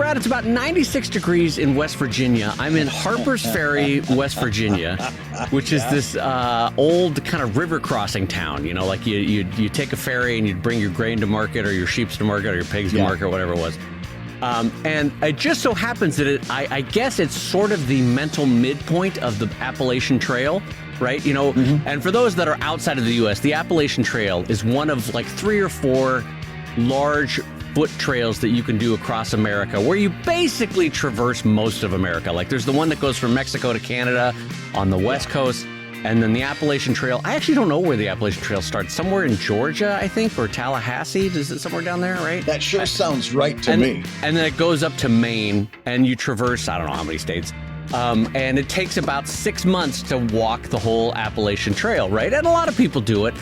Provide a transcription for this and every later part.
Brad, it's about 96 degrees in West Virginia. I'm in Harper's Ferry, West Virginia, which is this old kind of river crossing town. You know, like you take a ferry and you'd bring your grain to market or your sheep to market or your pigs to market or whatever it was. And it just so happens that I guess it's sort of the mental midpoint of the Appalachian Trail, right? You know, and for those that are outside of the U.S., the Appalachian Trail is one of like 3 or 4 large foot trails that you can do across America where you basically traverse most of America. Like there's the one that goes from Mexico to Canada on the West Coast. And then the Appalachian Trail, I actually don't know where the Appalachian Trail starts. Somewhere in Georgia, I think, or Tallahassee. Is it somewhere down there, right? That sure sounds right to me. And then it goes up to Maine, and you traverse, I don't know how many states. And it takes about 6 months to walk the whole Appalachian Trail, right? And a lot of people do it.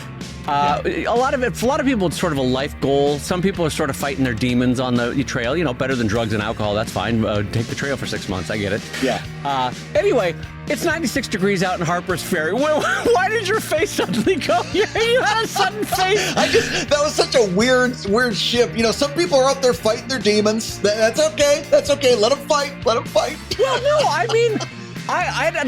A lot of people, it's sort of a life goal. Some people are sort of fighting their demons on the trail. You know, better than drugs and alcohol. That's fine. Take the trail for 6 months. I get it. Yeah. Anyway, it's 96 degrees out in Harper's Ferry. Why did your face suddenly go? You had a sudden face. That was such a weird shift. You know, some people are out there fighting their demons. That's okay. That's okay. Let them fight. Let them fight. Well, no, I mean,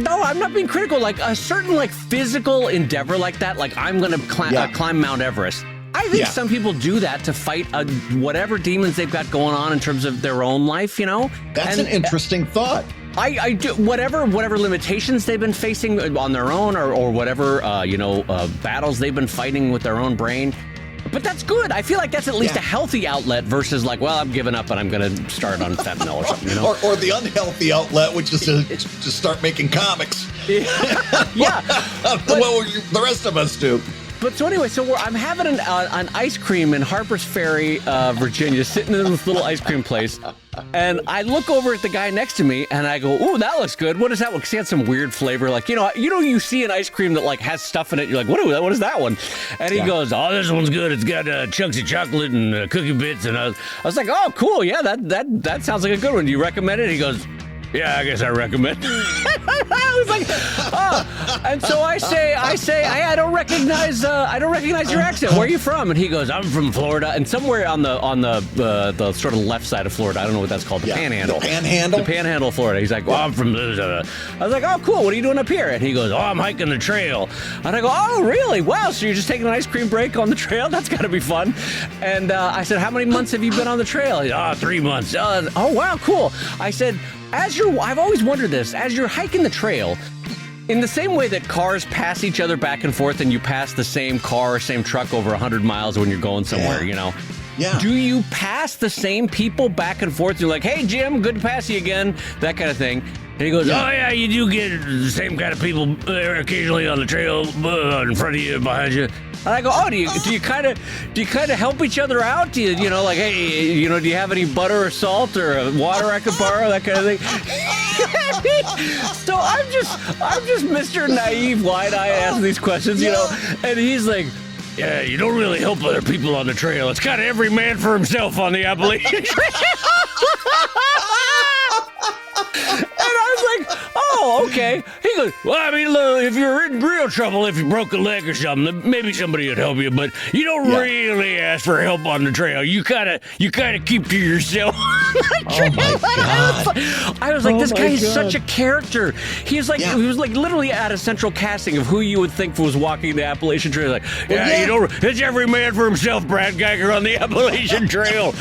no, I'm not being critical. Like a certain like physical endeavor like that, like I'm going to climb Mount Everest. I think some people do that to fight whatever demons they've got going on in terms of their own life, you know? That's an interesting thought. I do whatever limitations they've been facing on their own or whatever, battles they've been fighting with their own brain. But that's good. I feel like that's at least a healthy outlet versus like, well, I'm giving up and I'm going to start on fentanyl or something, you know? or the unhealthy outlet, which is to start making comics. Yeah. The rest of us do. But so anyway, I'm having an ice cream in Harper's Ferry, Virginia, sitting in this little ice cream place. And I look over at the guy next to me and I go, ooh, that looks good. What is that one? Because he had some weird flavor. Like, you see an ice cream that like has stuff in it. You're like, what is that one? And he goes, oh, this one's good. It's got chunks of chocolate and cookie bits. And I was like, oh, cool. Yeah, that sounds like a good one. Do you recommend it? He goes, yeah, I guess I recommend. I was like, oh. And so I say, I don't recognize your accent. Where are you from? And he goes, I'm from Florida, and somewhere on the sort of left side of Florida. I don't know what that's called. The Panhandle. The Panhandle. The Panhandle of Florida. He's like, well, I'm from. I was like, oh, cool. What are you doing up here? And he goes, oh, I'm hiking the trail. And I go, oh, really? Wow. So you're just taking an ice cream break on the trail? That's got to be fun. And I said, how many months have you been on the trail? He goes, 3 months. Oh, wow, cool. I said, I've always wondered this, as you're hiking the trail, in the same way that cars pass each other back and forth and you pass the same car or same truck over 100 miles when you're going somewhere, you know? Yeah. Do you pass the same people back and forth? You're like, hey, Jim, good to pass you again, that kind of thing. And he goes, oh, yeah, you do get the same kind of people occasionally on the trail in front of you, behind you. And I go, oh, do you kind of help each other out? Do you like, hey, do you have any butter or salt or water I could borrow, that kind of thing? So I'm just Mr. Naive, wide-eyed asking these questions, you know, and he's like, yeah, you don't really help other people on the trail. It's kind of every man for himself on the Appalachian Trail. And I was like, oh, okay. He goes, well, I mean, look, if you're in real trouble, if you broke a leg or something, maybe somebody would help you, but you don't really ask for help on the trail. You kind of keep to yourself. Oh my God. I was like, this guy is such a character. He was like, literally at a central casting of who you would think was walking the Appalachian Trail. Like, it's every man for himself, Brad Geiger on the Appalachian Trail.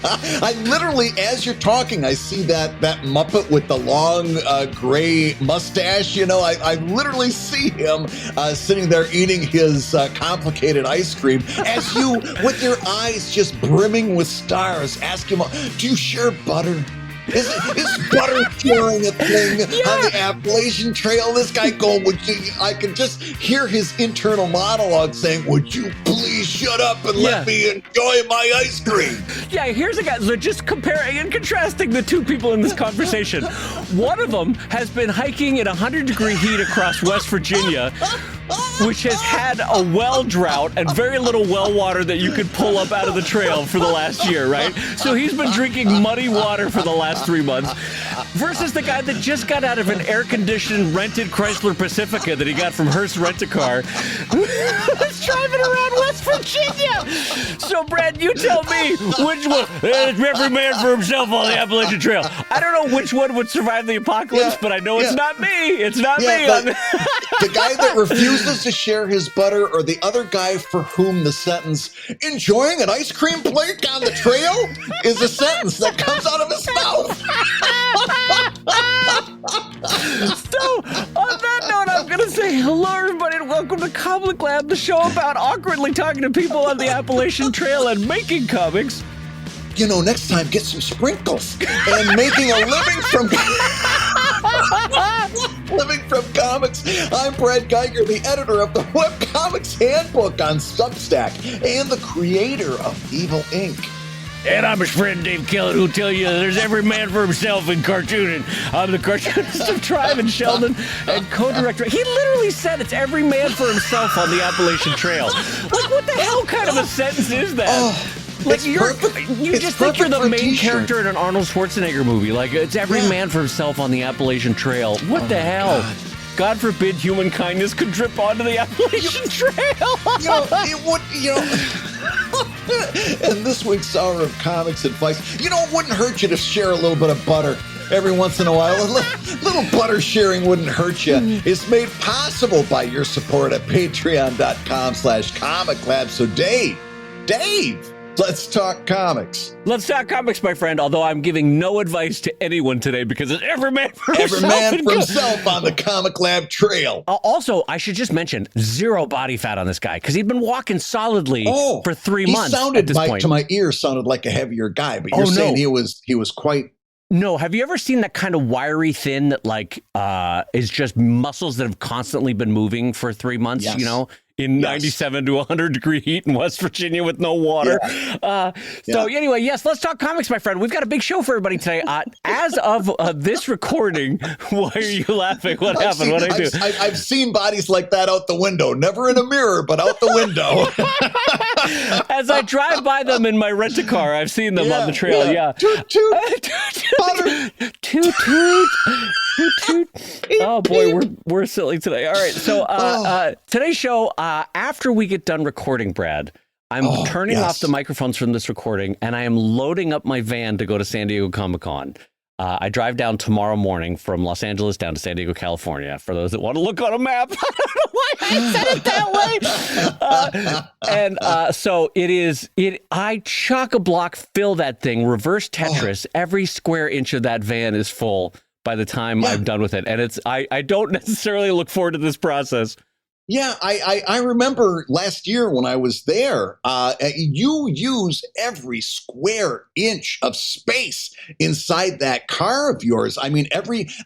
I literally, as you're talking, I see that Muppet with the long gray mustache. You know, I literally see him sitting there eating his complicated ice cream as you, with your eyes just brimming with stars, ask him, do you share butter? Is butter sharing a thing on the Appalachian Trail? This guy going, I can just hear his internal monologue saying, would you please shut up and let me enjoy my ice cream? Yeah, here's a guy, so just comparing and contrasting the two people in this conversation. One of them has been hiking in 100-degree heat across West Virginia, which has had a well drought and very little well water that you could pull up out of the trail for the last year, right? So he's been drinking muddy water for the last 3 months. versus the guy that just got out of an air-conditioned rented Chrysler Pacifica that he got from Hearst Rent-A-Car, who's driving around West Virginia. So, Brad, you tell me which one. Every man for himself on the Appalachian Trail. I don't know which one would survive the apocalypse, but I know it's not me. It's not me. The guy that refuses to share his butter, or the other guy for whom the sentence "enjoying an ice cream plate on the trail" is a sentence that comes out of his mouth. So, on that note, I'm going to say hello, everybody, and welcome to Comic Lab, the show about awkwardly talking to people on the Appalachian Trail and making comics. You know, next time, get some sprinkles and making a living from comics. I'm Brad Geiger, the editor of the Webcomics Handbook on Substack and the creator of Evil Inc. And I'm his friend Dave Keller, who'll tell you there's every man for himself in cartooning. I'm the cartoonist of Tribe and Sheldon and co-director. He literally said it's every man for himself on the Appalachian Trail. Like, what the hell kind of a sentence is that? Like, you just think you're the main character in an Arnold Schwarzenegger movie. Like, it's every man for himself on the Appalachian Trail. What the hell? God forbid human kindness could drip onto the Appalachian Trail. It would, And this week's Hour of Comics Advice, it wouldn't hurt you to share a little bit of butter every once in a while. A little butter sharing wouldn't hurt you. It's made possible by your support at patreon.com/comiclab. So Dave, let's talk comics. Let's talk comics, my friend, although I'm giving no advice to anyone today because it's every man for himself. Every man for himself on the Comic Lab Trail. Also, I should just mention, zero body fat on this guy because he'd been walking solidly for 3 months. He sounded, to my ear, sounded like a heavier guy, but you're saying he was quite... No, have you ever seen that kind of wiry thin that is just muscles that have constantly been moving for 3 months, in 97 to 100 degree heat in West Virginia with no water. Anyway, yes, let's talk comics, my friend. We've got a big show for everybody today. As of this recording, why are you laughing? What happened? What did I do? I've seen bodies like that out the window. Never in a mirror, but out the window. As I drive by them in my rent-a-car, I've seen them on the trail. Toot, toot. Toot, toot. Toot, toot. Oh, boy, we're silly today. All right, so today's show, after we get done recording, Brad, I'm turning off the microphones from this recording, and I am loading up my van to go to San Diego Comic-Con. I drive down tomorrow morning from Los Angeles down to San Diego, California, for those that want to look on a map. I don't know why I said it that way. So I chock-a-block fill that thing, reverse Tetris. Every square inch of that van is full by the time I'm done with it. And I don't necessarily look forward to this process. Yeah, I remember last year when I was there, you use every square inch of space inside that car of yours. I mean,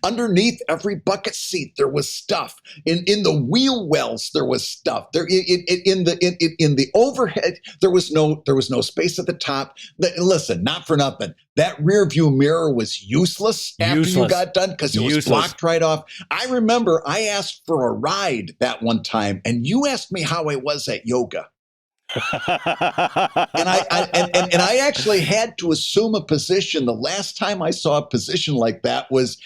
underneath every bucket seat, there was stuff. In the wheel wells, there was stuff. There in the overhead, there was no space at the top. Listen, not for nothing, that rear view mirror was useless after you got done because it was blocked right off. I remember I asked for a ride that one time, and you asked me how I was at yoga. and I actually had to assume a position. The last time I saw a position like that was,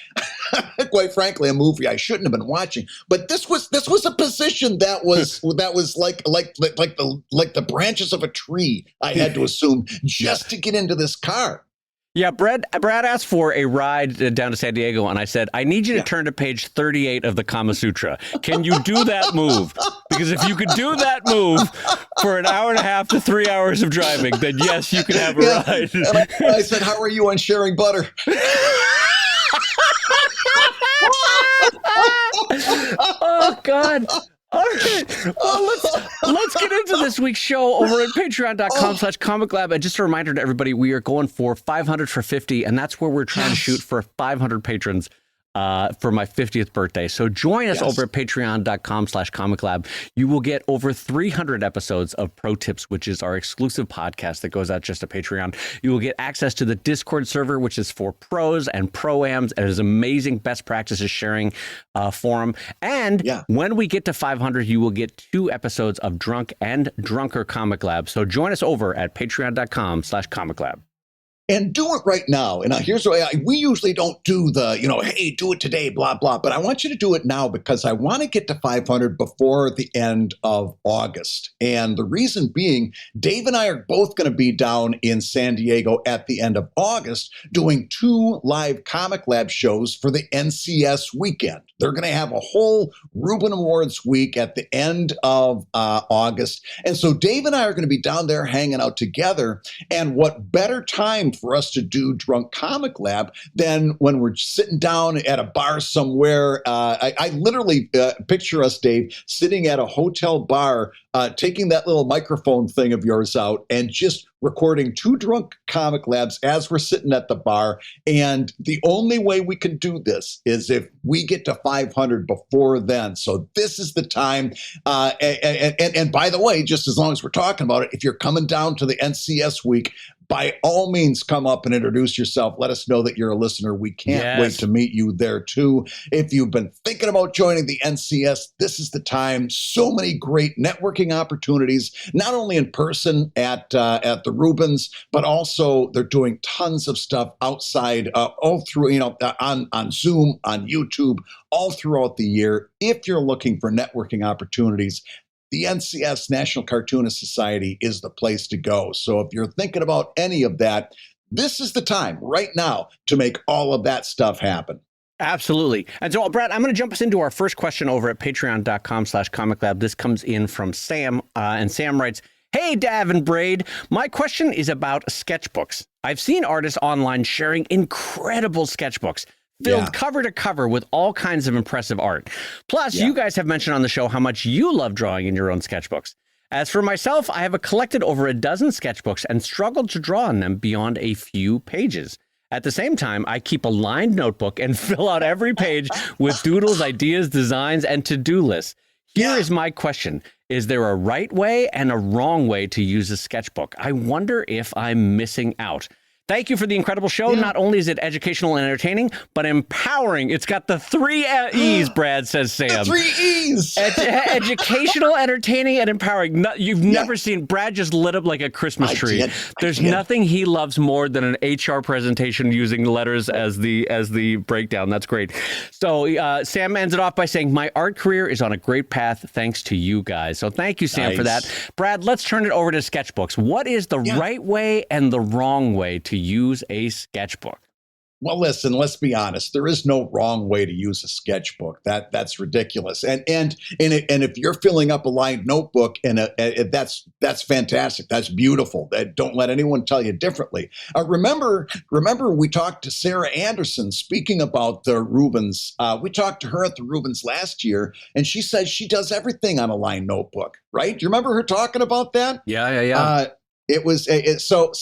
quite frankly, a movie I shouldn't have been watching. But this was a position that was like the branches of a tree. I had to assume just to get into this car. Yeah, Brad asked for a ride down to San Diego, and I said, I need you to turn to page 38 of the Kama Sutra. Can you do that move? Because if you could do that move for an hour and a half to 3 hours of driving, then yes, you can have a ride. And I said, how are you on sharing butter? Oh, God. All right. Well, let's get into this week's show over at patreon.com/comiclab. And just a reminder to everybody, we are going for 500 for 50, and that's where we're trying to shoot for 500 patrons for my 50th birthday. So join us over at patreon.com/comiclab. You will get over 300 episodes of ProTips, which is our exclusive podcast that goes out just to Patreon. You will get access to the Discord server, which is for pros and pro-ams, and it is amazing best practices sharing forum. And when we get to 500, you will get 2 episodes of Drunk and Drunker Comic Lab. So join us over at patreon.com/comiclab. And do it right now. And here's why we usually don't do the, hey, do it today, blah, blah. But I want you to do it now because I want to get to 500 before the end of August. And the reason being, Dave and I are both going to be down in San Diego at the end of August doing 2 live Comic Lab shows for the NCS weekend. They're going to have a whole Reuben Awards week at the end of August. And so Dave and I are going to be down there hanging out together. And what better time for us to do Drunk Comic Lab than when we're sitting down at a bar somewhere. I literally picture us, Dave, sitting at a hotel bar, taking that little microphone thing of yours out and just recording 2 Drunk Comic Labs as we're sitting at the bar. And the only way we can do this is if we get to 500 before then. So this is the time. And by the way, just as long as we're talking about it, if you're coming down to the NCS week, by all means, come up and introduce yourself. Let us know that you're a listener. We can't wait to meet you there, too. If you've been thinking about joining the NCS, this is the time. So many great networking opportunities, not only in person at the Rubens, but also they're doing tons of stuff outside, all through, on Zoom, on YouTube, all throughout the year. If you're looking for networking opportunities, the NCS, National Cartoonist Society, is the place to go. So if you're thinking about any of that, this is the time right now to make all of that stuff happen. Absolutely. And so, Brad, I'm going to jump us into our first question over at patreon.com/comiclab. This comes in from Sam, and Sam writes, "Hey, Dav and Braid, my question is about sketchbooks. I've seen artists online sharing incredible sketchbooks filled cover to cover with all kinds of impressive art. Plus, you guys have mentioned on the show how much you love drawing in your own sketchbooks. As for myself, I have collected over a dozen sketchbooks and struggled to draw on them beyond a few pages. At the same time, I keep a lined notebook and fill out every page with doodles, ideas, designs, and to-do lists. Here is my question. Is there a right way and a wrong way to use a sketchbook? I wonder if I'm missing out. Thank you for the incredible show. Not only is it educational and entertaining, but empowering. It's got the 3 E's, Brad says Sam. The 3 E's. Educational, entertaining, and empowering. You've never seen Brad just lit up like a Christmas tree. There's nothing he loves more than an HR presentation using letters as the breakdown. That's great. So Sam ends it off by saying, my art career is on a great path thanks to you guys. So thank you, Sam, for that. Brad, let's turn it over to sketchbooks. What is the right way and the wrong way to use a sketchbook? Well, listen, let's be honest. There is no wrong way to use a sketchbook. That's ridiculous. And if you're filling up a lined notebook, and that's fantastic. That's beautiful. Don't let anyone tell you differently. Remember we talked to Sarah Anderson speaking about the Rubens. We talked to her at the Rubens last year, and she says she does everything on a lined notebook. Right? Do you remember her talking about that? Yeah. It was so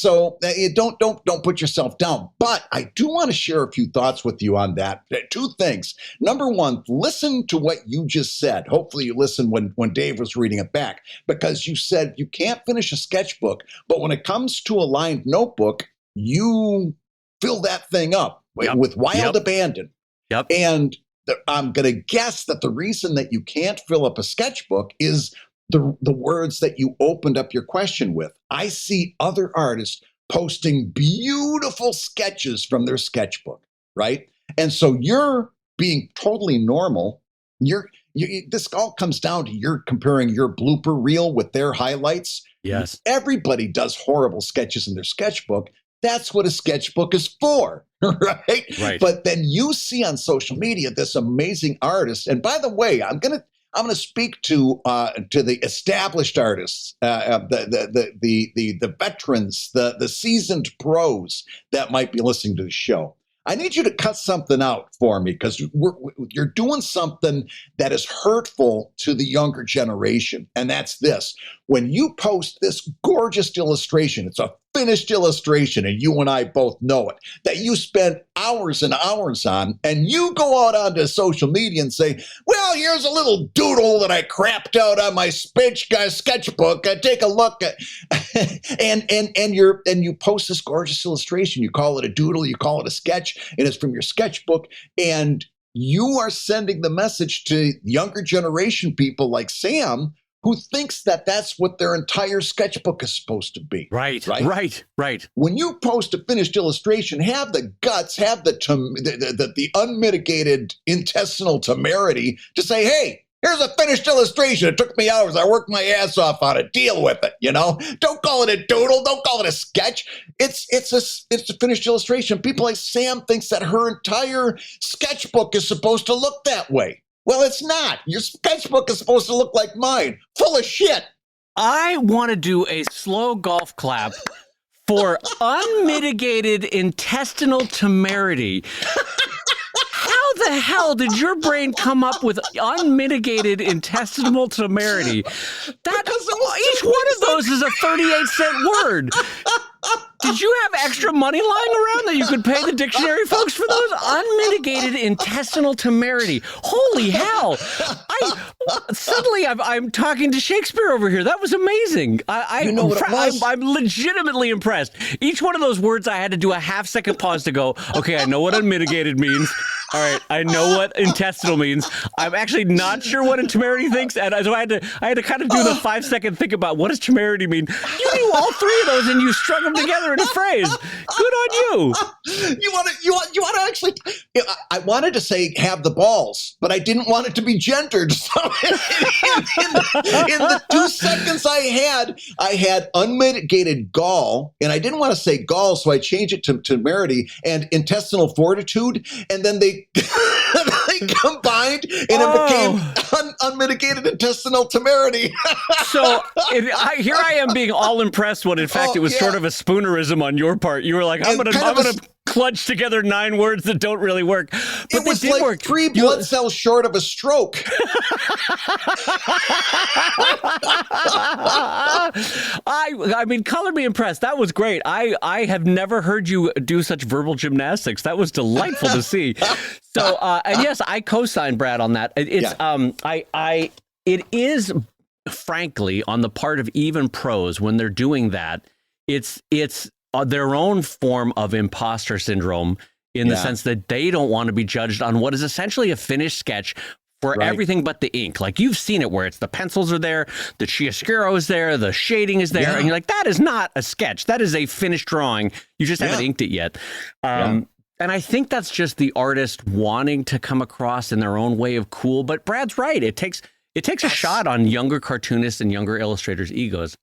don't put yourself down. But I do want to share a few thoughts with you on that. 2 things. Number 1, listen to what you just said. Hopefully you listened when Dave was reading it back, because you said you can't finish a sketchbook, but when it comes to a lined notebook, you fill that thing up with wild abandon. And I'm going to guess that the reason that you can't fill up a sketchbook is the words that you opened up your question with. I see other artists posting beautiful sketches from their sketchbook, right? And so you're being totally normal. This all comes down to you're comparing your blooper reel with their highlights. Yes. Everybody does horrible sketches in their sketchbook. That's what a sketchbook is for, right? But then you see on social media this amazing artist. And by the way, I'm going to speak to the established artists, the veterans, the seasoned pros that might be listening to the show. I need you to cut something out for me, because you're doing something that is hurtful to the younger generation, and that's this. When you post this gorgeous illustration, it's a finished illustration, and you and I both know it, that you spent hours and hours on, and you go out onto social media and say, well, here's a little doodle that I crapped out on my sketchbook. Take a look at, and you post this gorgeous illustration. You call it a doodle, you call it a sketch, and it's from your sketchbook, and you are sending the message to younger generation people like Sam who thinks that that's what their entire sketchbook is supposed to be. Right. When you post a finished illustration, have the guts, have the unmitigated intestinal temerity to say, hey, here's a finished illustration. It took me hours. I worked my ass off on it. Deal with it, Don't call it a doodle. Don't call it a sketch. It's a finished illustration. People like Sam thinks that her entire sketchbook is supposed to look that way. Well, it's not. Your sketchbook is supposed to look like mine. Full of shit. I want to do a slow golf clap for unmitigated intestinal temerity. How the hell did your brain come up with unmitigated intestinal temerity? Each one of those is a 38-cent word. Did you have extra money lying around that you could pay the dictionary folks for those? Unmitigated intestinal temerity. Holy hell. Suddenly I'm talking to Shakespeare over here. That was amazing. I'm legitimately impressed. Each one of those words I had to do a half-second pause to go, okay, I know what unmitigated means. All right, I know what intestinal means. I'm actually not sure what temerity thinks, and so I had to kind of do the 5-second think about what does temerity mean. You knew all three of those, and you strung them together in a phrase. Good on you. You want to actually? I wanted to say have the balls, but I didn't want it to be gendered. So in the 2 seconds I had unmitigated gall, and I didn't want to say gall, so I changed it to temerity and intestinal fortitude, and then they combined, and it became unmitigated intestinal temerity. So here I am being all impressed when in fact it was sort of a spoonerism on your part. You were like, I'm gonna clutch together 9 words that don't really work. But it was like work. 3 blood cells short of a stroke. I mean, color me impressed. That was great. I have never heard you do such verbal gymnastics. That was delightful to see. So, and yes, I co-sign Brad on that. It is frankly on the part of even pros when they're doing that. It's their own form of imposter syndrome in the sense that they don't want to be judged on what is essentially a finished sketch for everything but the ink. Like you've seen it where it's the pencils are there, the chiaroscuro is there, the shading is there, and you're like, that is not a sketch. That is a finished drawing. You just haven't inked it yet. And I think that's just the artist wanting to come across in their own way of cool. But Brad's right. It takes a shot on younger cartoonists and younger illustrators' egos.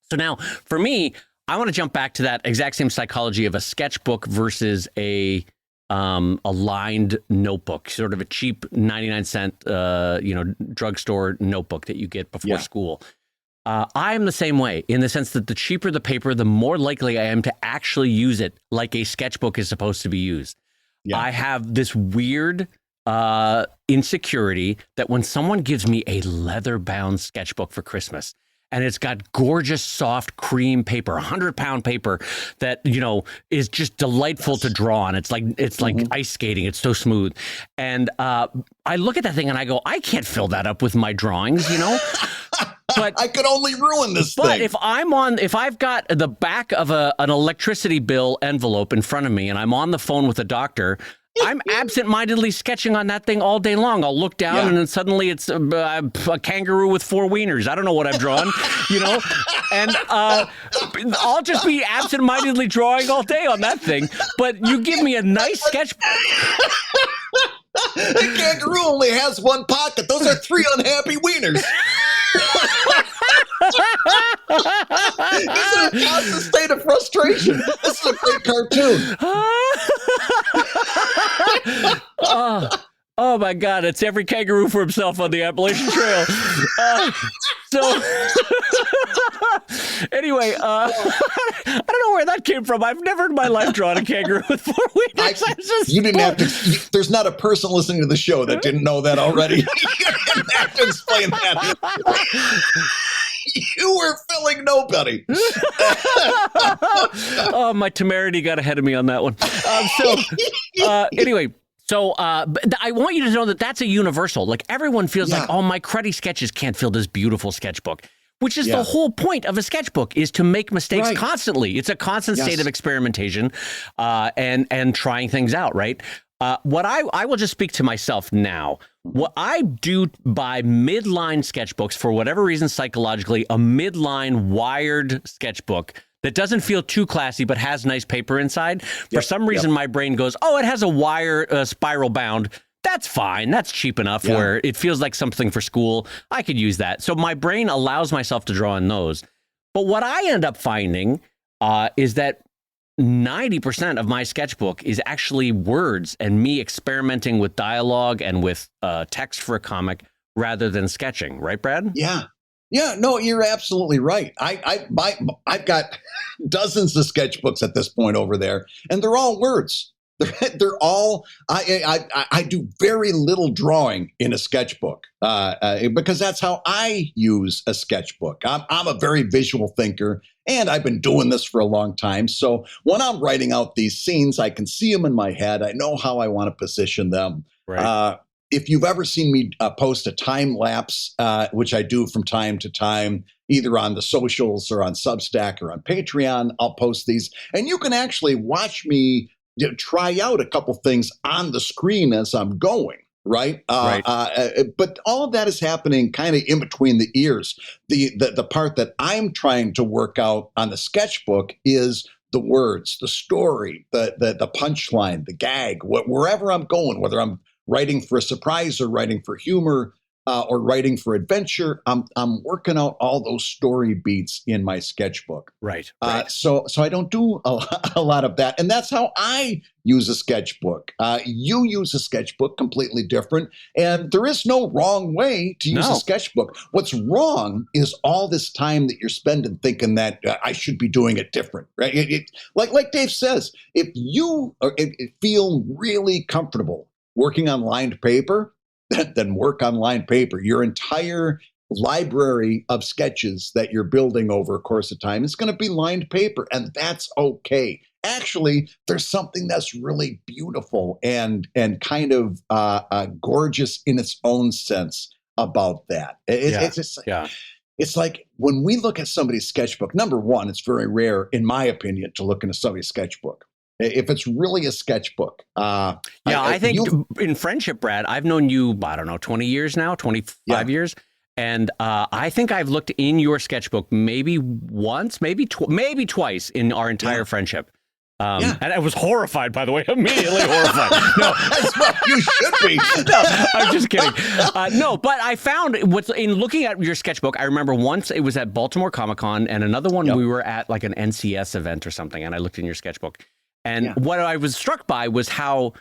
So now, for me, I want to jump back to that exact same psychology of a sketchbook versus a lined notebook, sort of a cheap 99-cent drugstore notebook that you get before school. I am the same way in the sense that the cheaper the paper, the more likely I am to actually use it like a sketchbook is supposed to be used. I have this weird insecurity that when someone gives me a leather-bound sketchbook for Christmas, and it's got gorgeous, soft cream paper, 100-pound paper that, is just delightful to draw on. It's like ice skating. It's so smooth. And I look at that thing and I go, I can't fill that up with my drawings, But I could only ruin this thing. But if I've got the back of an electricity bill envelope in front of me and I'm on the phone with a doctor, I'm absent-mindedly sketching on that thing all day long. I'll look down and then suddenly it's a kangaroo with 4 wieners. I don't know what I've drawn, and I'll just be absent-mindedly drawing all day on that thing. But you give me a nice sketch. A kangaroo only has 1 pocket. Those are 3 unhappy wieners. He's in a constant state of frustration. This is a great cartoon. Oh my God, it's every kangaroo for himself on the Appalachian Trail. Anyway, I don't know where that came from. I've never in my life drawn a kangaroo with 4 wieners. You didn't have to. There's not a person listening to the show that didn't know that already. You didn't have to explain that. You were filling nobody. Oh, my temerity got ahead of me on that one. Anyway. So I want you to know that that's a universal. Like everyone feels like, oh, my cruddy sketches can't fill this beautiful sketchbook, which is the whole point of a sketchbook is to make mistakes constantly. It's a constant state of experimentation and trying things out, right? What I will just speak to myself now. What I do by midline sketchbooks, for whatever reason, psychologically, a midline wired sketchbook that doesn't feel too classy but has nice paper inside. For some reason, my brain goes, oh, it has a wire spiral bound. That's fine. That's cheap enough where it feels like something for school. I could use that. So my brain allows myself to draw in those. But what I end up finding is that 90% of my sketchbook is actually words and me experimenting with dialogue and with text for a comic rather than sketching. Right, Brad? Yeah. Yeah, no, you're absolutely right. I've got dozens of sketchbooks at this point over there, and they're all words. They're all. I do very little drawing in a sketchbook because that's how I use a sketchbook. I'm a very visual thinker, and I've been doing this for a long time. So when I'm writing out these scenes, I can see them in my head. I know how I want to position them. Right. If you've ever seen me post a time lapse, which I do from time to time, either on the socials or on Substack or on Patreon, I'll post these. And you can actually watch me try out a couple things on the screen as I'm going, right? But all of that is happening kind of in between the ears. The part that I'm trying to work out on the sketchbook is the words, the story, the punchline, the gag, wherever I'm going, whether I'm writing for a surprise or writing for humor or writing for adventure, I'm working out all those story beats in my sketchbook. Right. So I don't do a lot of that. And that's how I use a sketchbook. You use a sketchbook completely different. And there is no wrong way to use a sketchbook. What's wrong is all this time that you're spending thinking that I should be doing it different. Right? Like Dave says, if you feel really comfortable working on lined paper, then work on lined paper. Your entire library of sketches that you're building over a course of time is going to be lined paper, and that's okay. Actually, there's something that's really beautiful and kind of gorgeous in its own sense about that. It's like when we look at somebody's sketchbook, number one, it's very rare, in my opinion, to look into somebody's sketchbook. If it's really a sketchbook. I think in friendship, Brad, I've known you, 20 years now, 25 years. And I think I've looked in your sketchbook maybe once, maybe twice in our entire friendship. And I was horrified, by the way, immediately horrified. No, that's what you should be. No, I'm just kidding. No, but I found in looking at your sketchbook, I remember once it was at Baltimore Comic-Con and another one we were at like an NCS event or something. And I looked in your sketchbook. And what I was struck by was how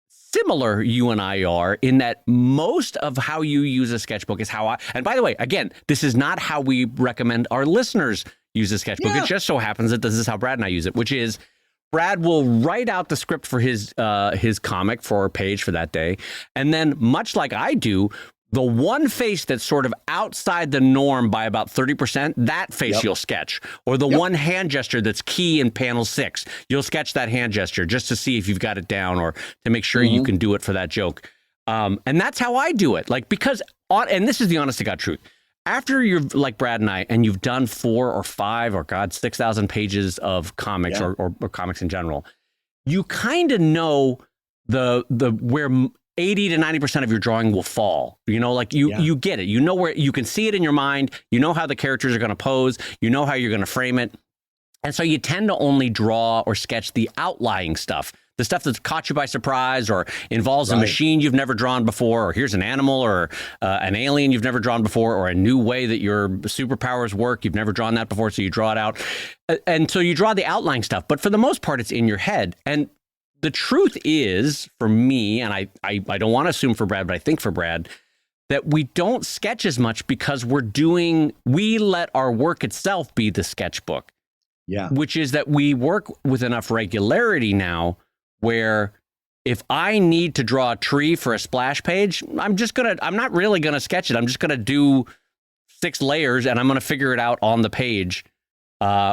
similar you and I are in that most of how you use a sketchbook is how and by the way, again, this is not how we recommend our listeners use a sketchbook. It just so happens that this is how Brad and I use it, which is Brad will write out the script for his comic for a page for that day. And then much like I do, the one face that's sort of outside the norm by about 30%, that face you'll sketch. Or the one hand gesture that's key in panel 6, you'll sketch that hand gesture just to see if you've got it down or to make sure you can do it for that joke. And that's how I do it. Like, because, and this is the honest to God truth, after you're like Brad and I, and you've done 4 or 5 or 6,000 pages of comics or comics in general, you kind of know the where 80 to 90% of your drawing will fall. You know, like you get it. You know where you can see it in your mind. You know how the characters are going to pose. You know how you're going to frame it. And so you tend to only draw or sketch the outlying stuff, the stuff that's caught you by surprise or involves a machine you've never drawn before, or here's an animal or an alien you've never drawn before, or a new way that your superpowers work. You've never drawn that before, so you draw it out. And so you draw the outlying stuff. But for the most part, it's in your head. And the truth is, for me, and I don't want to assume for Brad, but I think for Brad, that we don't sketch as much because we let our work itself be the sketchbook. Yeah. Which is that we work with enough regularity now where if I need to draw a tree for a splash page, I'm not really going to sketch it. I'm just going to do 6 layers and I'm going to figure it out on the page.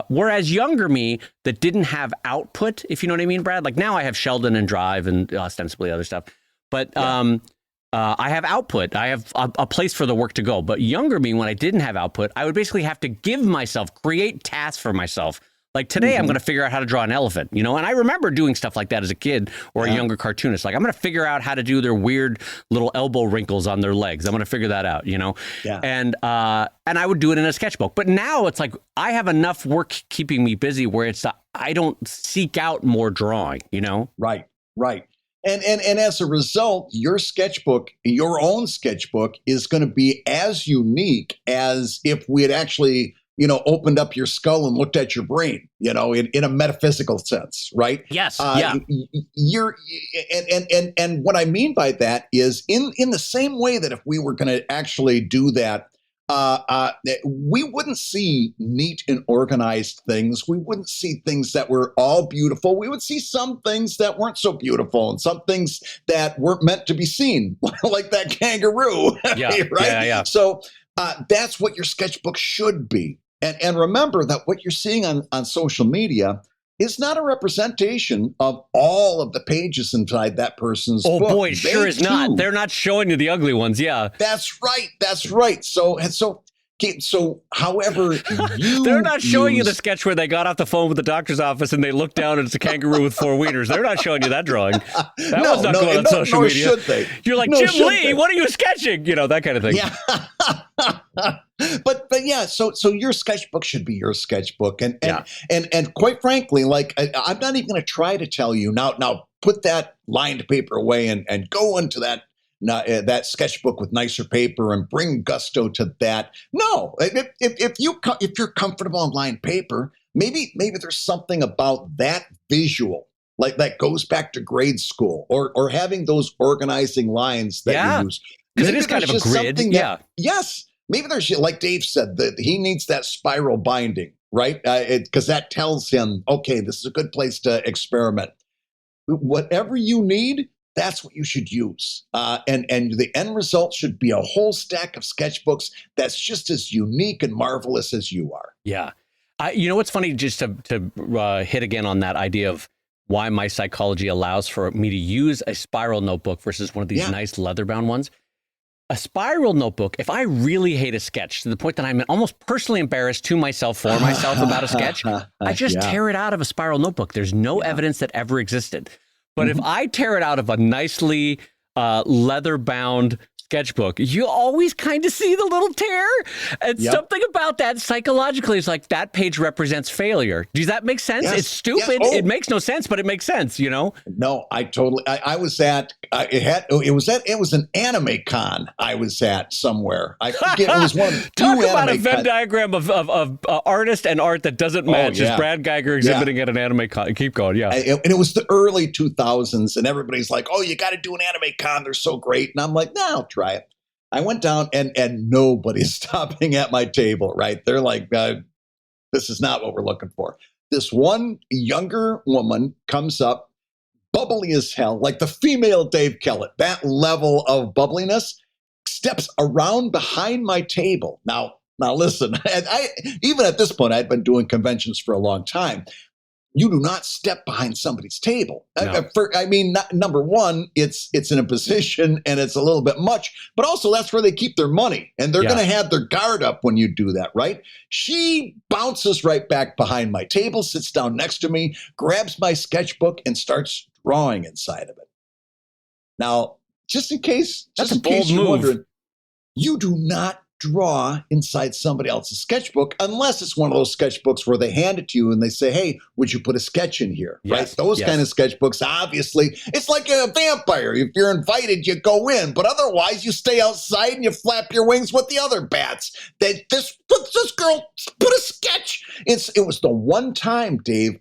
Whereas younger me that didn't have output, if you know what I mean, Brad, like now I have Sheldon and Drive and ostensibly other stuff, but I have output. I have a place for the work to go. But younger me, when I didn't have output, I would basically have to create tasks for myself, Like today, I'm going to figure out how to draw an elephant, you know, and I remember doing stuff like that as a kid or a younger cartoonist. Like I'm going to figure out how to do their weird little elbow wrinkles on their legs. I'm going to figure that out, you know, and I would do it in a sketchbook. But now it's like I have enough work keeping me busy where it's I don't seek out more drawing, you know. Right. And as a result, your sketchbook, your own sketchbook, is going to be as unique as if we had actually, you know, opened up your skull and looked at your brain, you know, in a metaphysical sense, right? Yes. You're and what I mean by that is in the same way that if we were going to actually do that, we wouldn't see neat and organized things. We wouldn't see things that were all beautiful. We would see some things that weren't so beautiful and some things that weren't meant to be seen, like that kangaroo, right? Yeah. So that's what your sketchbook should be. And remember that what you're seeing on social media is not a representation of all of the pages inside that person's book. Oh boy, it sure is not. They're not showing you the ugly ones. Yeah, that's right. So however they're not showing you the sketch where they got off the phone with the doctor's office and they looked down and it's a kangaroo with 4 wieners. They're not showing you that drawing. That was not going on social media. Should they? You're like, Jim Lee, what are you sketching? You know, that kind of thing. Yeah. But yeah, so your sketchbook should be your sketchbook, and quite frankly, like I'm not even going to try to tell you now. Put that lined paper away and go into that sketchbook with nicer paper and bring gusto to that. No, if you're comfortable on lined paper, maybe there's something about that visual like that goes back to grade school or having those organizing lines that you use. Because it is kind of a grid. Yes. Maybe there's, like Dave said, that he needs that spiral binding, right? Because that tells him, okay, this is a good place to experiment. Whatever you need, that's what you should use. And the end result should be a whole stack of sketchbooks that's just as unique and marvelous as you are. Yeah. You know what's funny, just to hit again on that idea of why my psychology allows for me to use a spiral notebook versus one of these nice leather-bound ones. A spiral notebook, if I really hate a sketch to the point that I'm almost personally embarrassed for myself about a sketch, I just tear it out of a spiral notebook. There's no evidence that ever existed. But if I tear it out of a nicely leather-bound sketchbook, you always kind of see the little tear. And something about that psychologically is like that page represents failure. Does that make sense? It's stupid. It makes no sense, but it makes sense, you know? No, I was at, it was an anime con I was at somewhere. I forget, it was one of the Talk about a Venn diagram of artist and art that doesn't match. Is Brad Geiger exhibiting at an anime con. Keep going, and it was the early 2000s, and everybody's like, oh, you got to do an anime con. They're so great. And I'm like, no, I'll try it. I went down and nobody's stopping at my table, right? They're like, this is not what we're looking for. This one younger woman comes up, bubbly as hell, like the female Dave Kellett, that level of bubbliness, steps around behind my table. Now listen, I even at this point, I'd been doing conventions for a long time. You do not step behind somebody's table. No. Number one, it's in a position and it's a little bit much, but also that's where they keep their money and they're going to have their guard up when you do that, right? She bounces right back behind my table, sits down next to me, grabs my sketchbook and starts drawing inside of it. Now, just in case you're wondering, you do not draw inside somebody else's sketchbook unless it's one of those sketchbooks where they hand it to you and they say, hey, would you put a sketch in here? Right? Those kind of sketchbooks, obviously, it's like a vampire. If you're invited, you go in, but otherwise you stay outside and you flap your wings with the other bats. This girl put a sketch. It was the one time, Dave,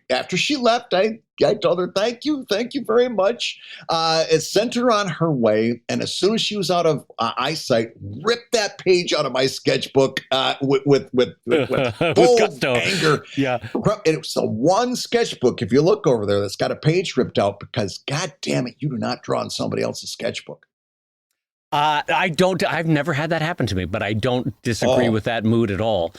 after she left, I told her, thank you very much. It sent her on her way. And as soon as she was out of eyesight, ripped that page out of my sketchbook with bold anger. Yeah. It was the one sketchbook, if you look over there, that's got a page ripped out because, God damn it, you do not draw on somebody else's sketchbook. I've never had that happen to me, but I don't disagree with that mood at all.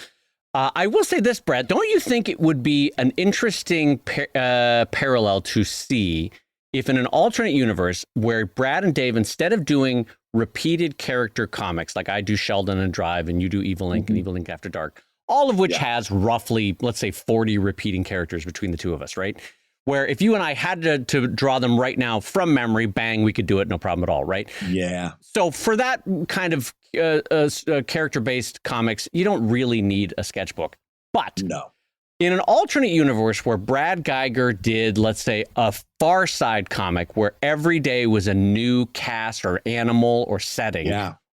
I will say this, Brad, don't you think it would be an interesting parallel to see if in an alternate universe where Brad and Dave, instead of doing repeated character comics, like I do Sheldon and Drive and you do Evil Inc. and Evil Inc. After Dark, all of which has roughly, let's say, 40 repeating characters between the two of us, right? Where if you and I had to draw them right now from memory, bang, we could do it, no problem at all, right? Yeah. So for that kind of character-based comics, you don't really need a sketchbook. But no. In an alternate universe where Brad Geiger did, let's say, a Far Side comic where every day was a new cast or animal or setting,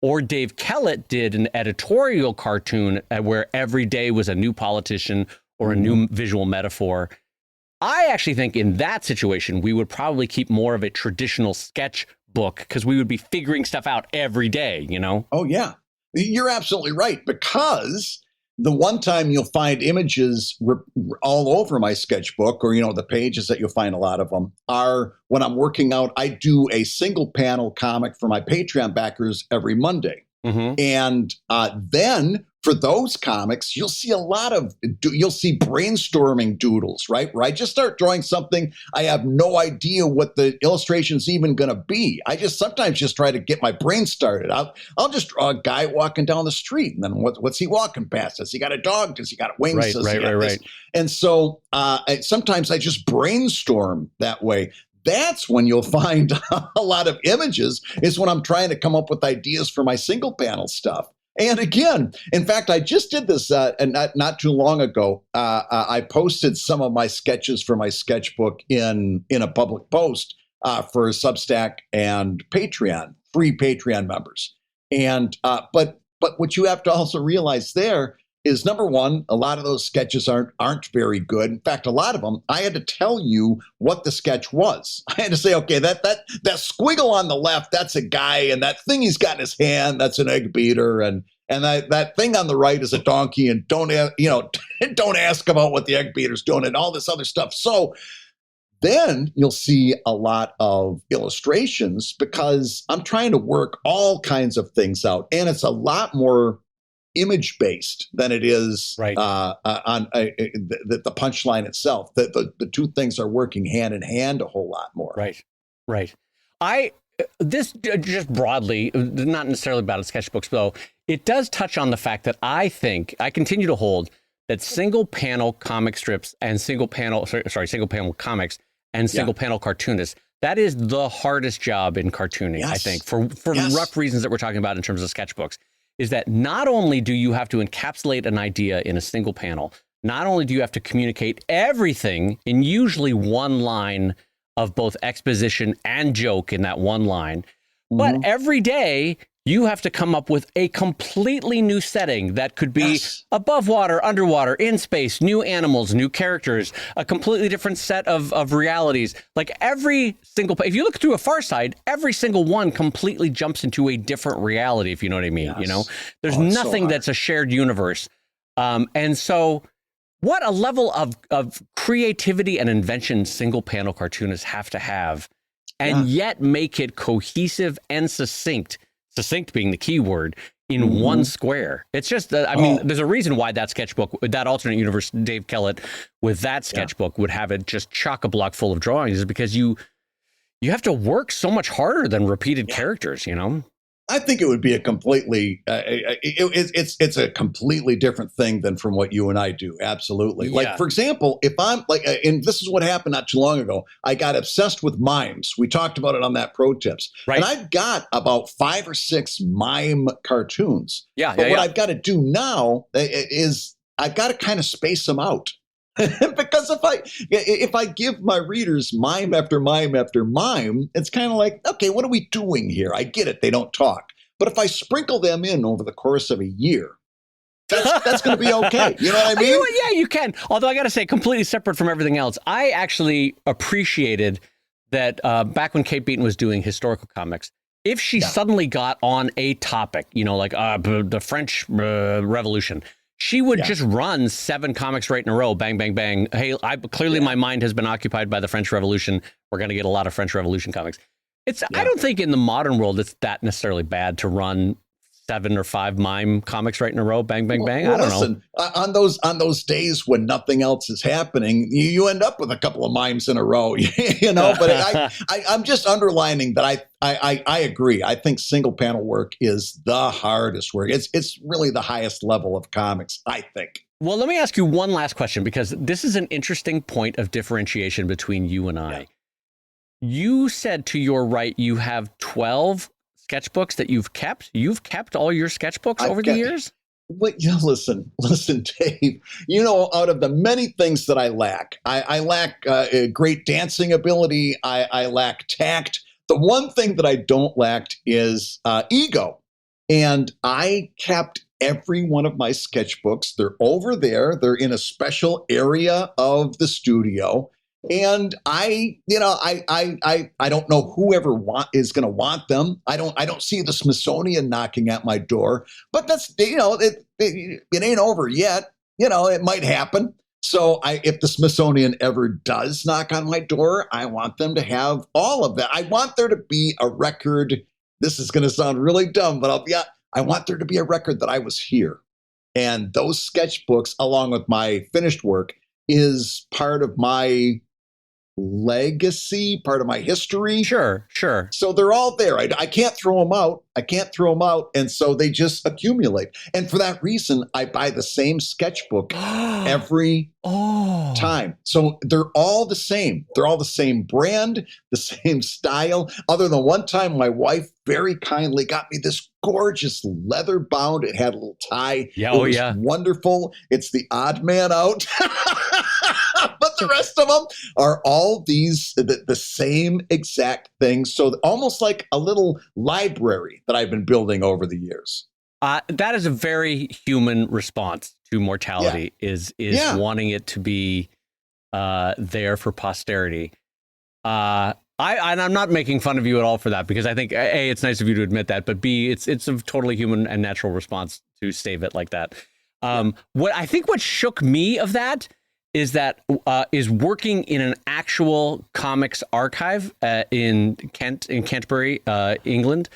or Dave Kellett did an editorial cartoon where every day was a new politician or a new visual metaphor, I actually think in that situation, we would probably keep more of a traditional sketchbook because we would be figuring stuff out every day, you know? Oh, yeah. You're absolutely right, because the one time you'll find images all over my sketchbook, or, the pages that you'll find a lot of them, are when I'm working out. I do a single panel comic for my Patreon backers every Monday. And then for those comics, you'll see you'll see brainstorming doodles, right? Where I just start drawing something. I have no idea what the illustration's even going to be. I sometimes just try to get my brain started. I'll just draw a guy walking down the street. And then what's he walking past? Does he got a dog? Does he got wings? Right. And so sometimes I just brainstorm that way. That's when you'll find a lot of images, is when I'm trying to come up with ideas for my single panel stuff. And again, in fact, I just did this not too long ago. I posted some of my sketches for my sketchbook in a public post for Substack and Patreon, free Patreon members. And but what you have to also realize there is, number one, a lot of those sketches aren't very good. In fact, a lot of them, I had to tell you what the sketch was. I had to say, okay, that squiggle on the left, that's a guy, and that thing he's got in his hand, that's an egg beater, and that thing on the right is a donkey, and don't ask about what the egg beater's doing, and all this other stuff. So then you'll see a lot of illustrations, because I'm trying to work all kinds of things out, and it's a lot more image-based than it is on the punchline itself. The two things are working hand in hand a whole lot more. Right. This just broadly, not necessarily about sketchbooks, though, it does touch on the fact that I continue to hold that single panel comic strips and single panel comics and single panel cartoonists, that is the hardest job in cartooning, I think, for rough reasons that we're talking about in terms of sketchbooks. Is that not only do you have to encapsulate an idea in a single panel, not only do you have to communicate everything in usually one line of both exposition and joke in that one line, but every day you have to come up with a completely new setting that could be above water, underwater, in space, new animals, new characters, a completely different set of realities. Like every single, if you look through a Far Side, every single one completely jumps into a different reality, if you know what I mean. There's nothing that's a shared universe. And so what a level of creativity and invention single panel cartoonists have to have, and yet make it cohesive and succinct being the key word, in one square. It's just, there's a reason why that sketchbook, that alternate universe, Dave Kellett, with that sketchbook would have it just chock-a-block full of drawings, is because you have to work so much harder than repeated characters, I think it would be a completely, it's a completely different thing than from what you and I do. Absolutely. Like, for example, if I'm like, and this is what happened not too long ago, I got obsessed with mimes. We talked about it on that ProTips. And I've got about 5 or 6 mime cartoons. But what I've got to do now is I've got to kind of space them out. Because if I give my readers mime after mime after mime, it's kind of like, okay, what are we doing here? I get it, they don't talk. But if I sprinkle them in over the course of a year, that's going to be okay. You know what I mean? Yeah, you can. Although I got to say, completely separate from everything else, I actually appreciated that back when Kate Beaton was doing historical comics, if she suddenly got on a topic, like the French Revolution, she would just run 7 comics right in a row, bang, bang, bang. Hey, clearly my mind has been occupied by the French Revolution. We're going to get a lot of French Revolution comics. I don't think in the modern world it's that necessarily bad to run 7 or 5 mime comics right in a row. Bang, bang, bang. Well, I don't know. listen, on those days when nothing else is happening, you end up with a couple of mimes in a row, you know. But I'm just underlining that I agree. I think single panel work is the hardest work. It's really the highest level of comics, I think. Well, let me ask you one last question, because this is an interesting point of differentiation between you and I. Yeah. You said to your right you have 12 sketchbooks that you've kept. You've kept all your sketchbooks over the years? But you know, listen, Dave, you know, out of the many things that I lack, I lack a great dancing ability. I lack tact. The one thing that I don't lack is ego. And I kept every one of my sketchbooks. They're over there. They're in a special area of the studio. And I don't know whoever is going to want them. I don't see the Smithsonian knocking at my door, but that's, you know, it ain't over yet. You know, it might happen. So if the Smithsonian ever does knock on my door, I want them to have all of that. I want there to be a record. This is going to sound really dumb, but I want there to be a record that I was here. And those sketchbooks, along with my finished work, is part of my legacy, part of my history. Sure. So they're all there. I can't throw them out. And so they just accumulate. And for that reason, I buy the same sketchbook every time. So they're all the same. They're all the same brand, the same style. Other than one time, my wife very kindly got me this gorgeous leather bound. It had a little tie. Yeah, it was wonderful. It's the odd man out. But the rest of them are all the same exact things. So almost like a little library that I've been building over the years. That is a very human response to mortality, is wanting it to be there for posterity. I'm not making fun of you at all for that, because I think A, it's nice of you to admit that, but B, it's a totally human and natural response to save it like that. What shook me of that is working in an actual comics archive in Canterbury, England.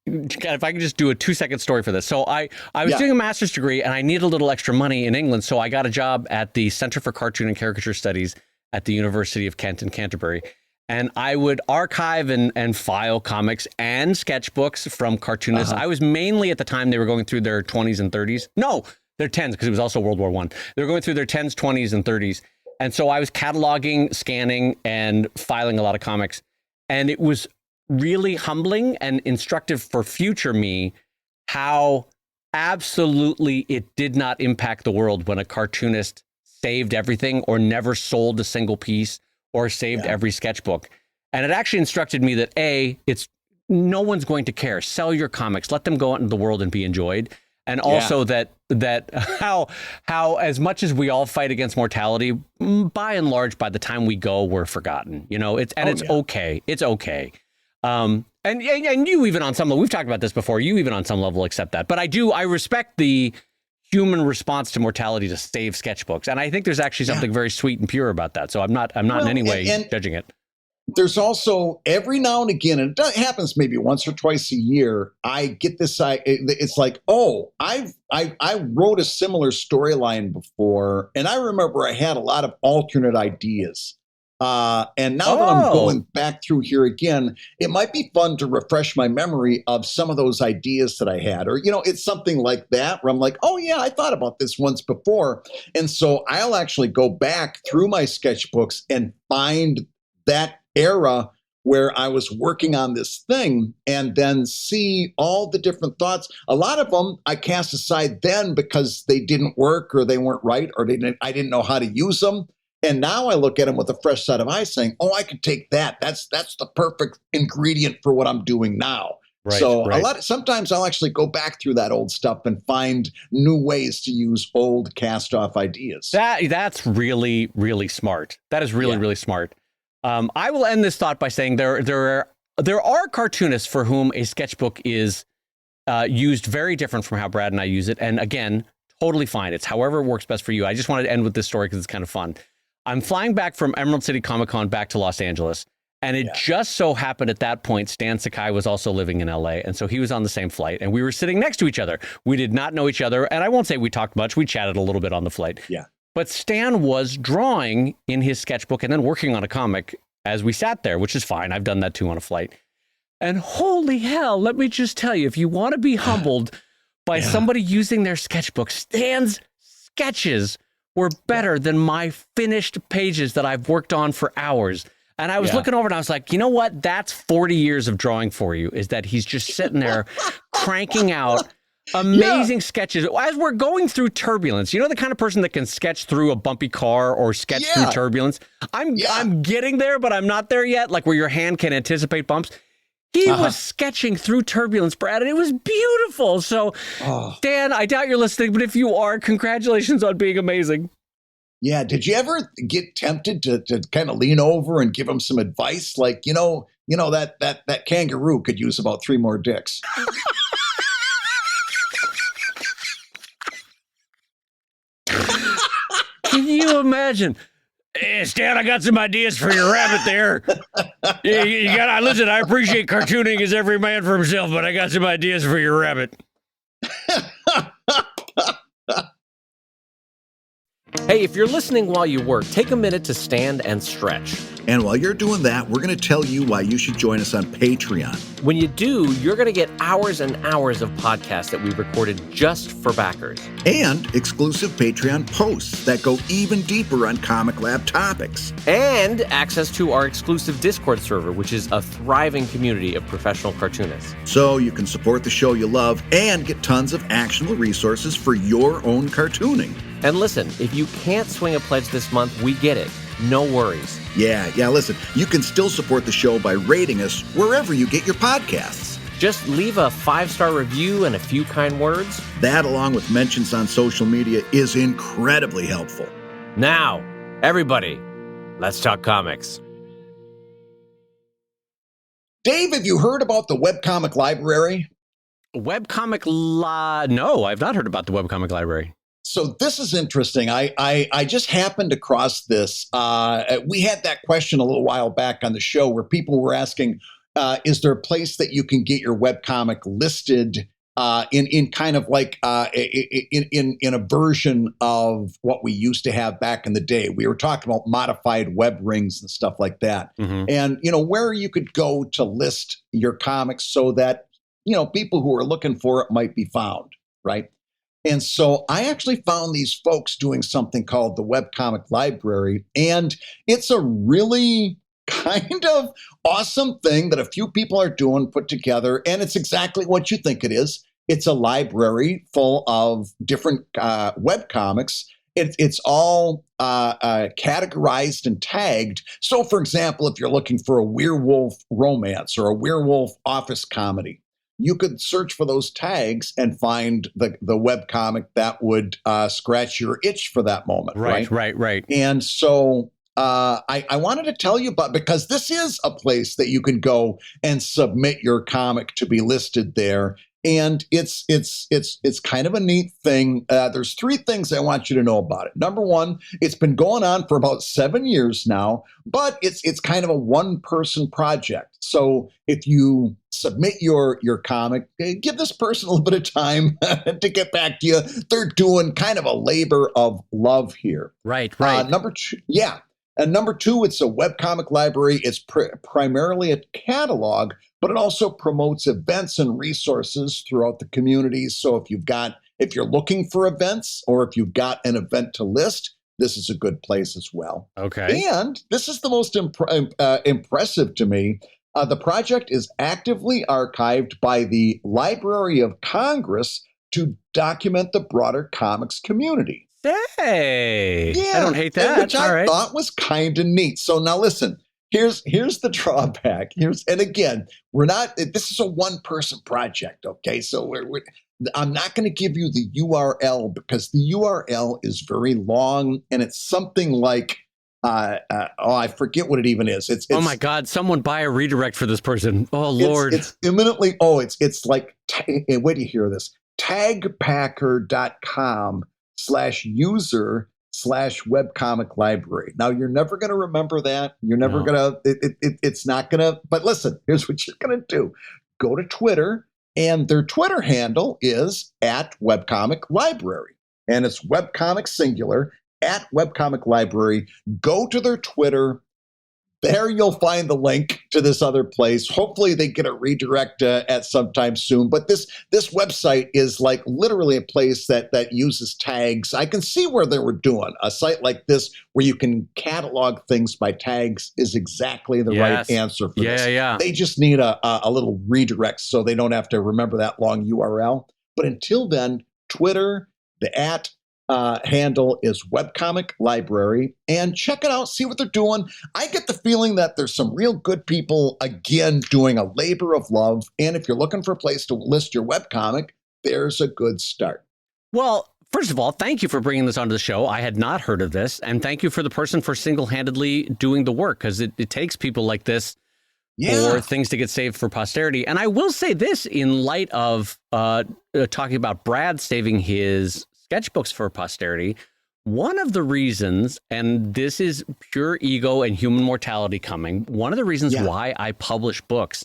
If I can just do a 2-second story for this. So I was doing a master's degree and I needed a little extra money in England. So I got a job at the Center for Cartoon and Caricature Studies at the University of Kent in Canterbury. And I would archive and file comics and sketchbooks from cartoonists. I was mainly, at the time, they were going through their 20s and 30s. No, their 10s, because it was also World War I. They were going through their 10s, 20s, and 30s. And so I was cataloging, scanning, and filing a lot of comics. And it was really humbling and instructive for future me how absolutely it did not impact the world when a cartoonist saved everything or never sold a single piece or saved every sketchbook. And it actually instructed me that no one's going to care. Sell your comics, let them go out into the world and be enjoyed. And also that how as much as we all fight against mortality, by and large, by the time we go, we're forgotten. You know, it's okay. It's okay. And you even on some level, we've talked about this before, you even on some level accept that. But I respect the human response to mortality to save sketchbooks. And I think there's actually something very sweet and pure about that. So I'm not in any way judging it. There's also every now and again, and it happens maybe once or twice a year, I get this, it's like, I wrote a similar storyline before, and I remember I had a lot of alternate ideas. And now that I'm going back through here again, it might be fun to refresh my memory of some of those ideas that I had. Or, you know, it's something like that where I'm like, oh, yeah, I thought about this once before. And so I'll actually go back through my sketchbooks and find that era where I was working on this thing and then see all the different thoughts. A lot of them I cast aside then because they didn't work or they weren't right or I didn't know how to use them. And now I look at them with a fresh set of eyes saying, I could take that. That's the perfect ingredient for what I'm doing now. Right, sometimes I'll actually go back through that old stuff and find new ways to use old cast off ideas. That's really, really smart. That is really, really smart. I will end this thought by saying there are cartoonists for whom a sketchbook is used very different from how Brad and I use it. And again, totally fine. It's however works best for you. I just wanted to end with this story because it's kind of fun. I'm flying back from Emerald City Comic Con back to Los Angeles. And it just so happened at that point, Stan Sakai was also living in LA. And so he was on the same flight and we were sitting next to each other. We did not know each other. And I won't say we talked much. We chatted a little bit on the flight. Yeah. But Stan was drawing in his sketchbook and then working on a comic as we sat there, which is fine. I've done that too on a flight. And holy hell, let me just tell you, if you want to be humbled by somebody using their sketchbook, Stan's sketches were better than my finished pages that I've worked on for hours. And I was looking over and I was like, you know what? That's 40 years of drawing for you, is that he's just sitting there cranking out amazing sketches as we're going through turbulence. You know, the kind of person that can sketch through a bumpy car or sketch through turbulence. I'm getting there, but I'm not there yet. Like where your hand can anticipate bumps. He was sketching through turbulence, Brad, and it was beautiful. So, Dan, I doubt you're listening, but if you are, congratulations on being amazing. Yeah. Did you ever get tempted to kind of lean over and give him some advice? Like, that kangaroo could use about 3 more dicks. Can you imagine? Hey, Stan, I got some ideas for your rabbit there. Listen, I appreciate cartooning as every man for himself, but I got some ideas for your rabbit. Hey, if you're listening while you work, take a minute to stand and stretch. And while you're doing that, we're going to tell you why you should join us on Patreon. When you do, you're going to get hours and hours of podcasts that we recorded just for backers. And exclusive Patreon posts that go even deeper on Comic Lab topics. And access to our exclusive Discord server, which is a thriving community of professional cartoonists. So you can support the show you love and get tons of actionable resources for your own cartooning. And listen, if you can't swing a pledge this month, we get it. No worries. Yeah, listen, you can still support the show by rating us wherever you get your podcasts. Just leave a 5-star review and a few kind words. That, along with mentions on social media, is incredibly helpful. Now, everybody, let's talk comics. Dave, have you heard about the webcomic library? No, I've not heard about the webcomic library. So this is interesting. I just happened across this. We had that question a little while back on the show where people were asking, is there a place that you can get your webcomic listed in kind of like in a version of what we used to have back in the day? We were talking about modified web rings and stuff like that. And, where you could go to list your comics so that, people who are looking for it might be found, right? And so I actually found these folks doing something called the Webcomic Library, and it's a really kind of awesome thing that a few people are doing, put together, and it's exactly what you think it is. It's a library full of different webcomics. It's all categorized and tagged. So, for example, if you're looking for a werewolf romance or a werewolf office comedy, you could search for those tags and find the webcomic that would scratch your itch for that moment. Right. And so I wanted to tell you about, because this is a place that you can go and submit your comic to be listed there. And it's kind of a neat thing. There's 3 things I want you to know about it. Number one, it's been going on for about 7 years now, but it's kind of a one-person project. So if you submit your comic, give this person a little bit of time to get back to you. They're doing kind of a labor of love here. Right. Number 2, And number 2, it's a webcomic library. It's primarily a catalog, but it also promotes events and resources throughout the community. So if you're looking for events or if you've got an event to list, this is a good place as well. Okay. And this is the most impressive to me. The project is actively archived by the Library of Congress to document the broader comics community. Hey, I don't hate that. Which I thought was kind of neat. So now listen, here's the drawback. And again, this is a one-person project, okay? So I'm not going to give you the URL because the URL is very long and it's something like, I forget what it even is. It's oh my God, someone buy a redirect for this person. Oh Lord. It's imminently, it's like, wait till you hear this, tagpacker.com/user/. webcomic library. Now, you're never going to remember that. You're never No. going to, it's not going to, but listen, here's what you're going to do. Go to Twitter, and their Twitter handle is at webcomic library. And it's webcomic singular at webcomic library. Go to their Twitter. There you'll find the link to this other place. Hopefully they get a redirect at some time soon. But this website is like literally a place that uses tags. I can see where they were doing a site like this where you can catalog things by tags is exactly the right answer for this. Yeah. They just need a little redirect so they don't have to remember that long URL. But until then, Twitter, the at handle is webcomic library, and check it out, see what they're doing. I get the feeling that there's some real good people, again, doing a labor of love. And if you're looking for a place to list your webcomic, there's a good start. Well, first of all, thank you for bringing this onto the show. I had not heard of this. And thank you for the person for single-handedly doing the work, because it takes people like this for things to get saved for posterity. And I will say this in light of talking about Brad saving his sketchbooks for posterity. One of the reasons, and this is pure ego and human mortality coming, one of the reasons why I publish books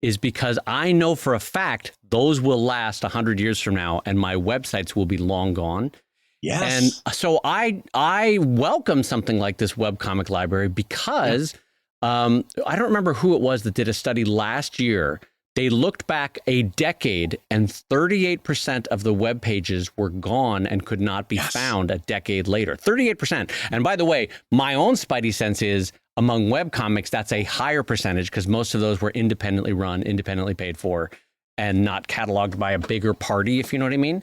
is because I know for a fact those will last 100 years from now and my websites will be long gone. Yes. And so I welcome something like this webcomic library because I don't remember who it was that did a study last year. They looked back a decade and 38% of the web pages were gone and could not be found a decade later. 38%. And by the way, my own spidey sense is among web comics, that's a higher percentage because most of those were independently run, independently paid for, and not cataloged by a bigger party, if you know what I mean.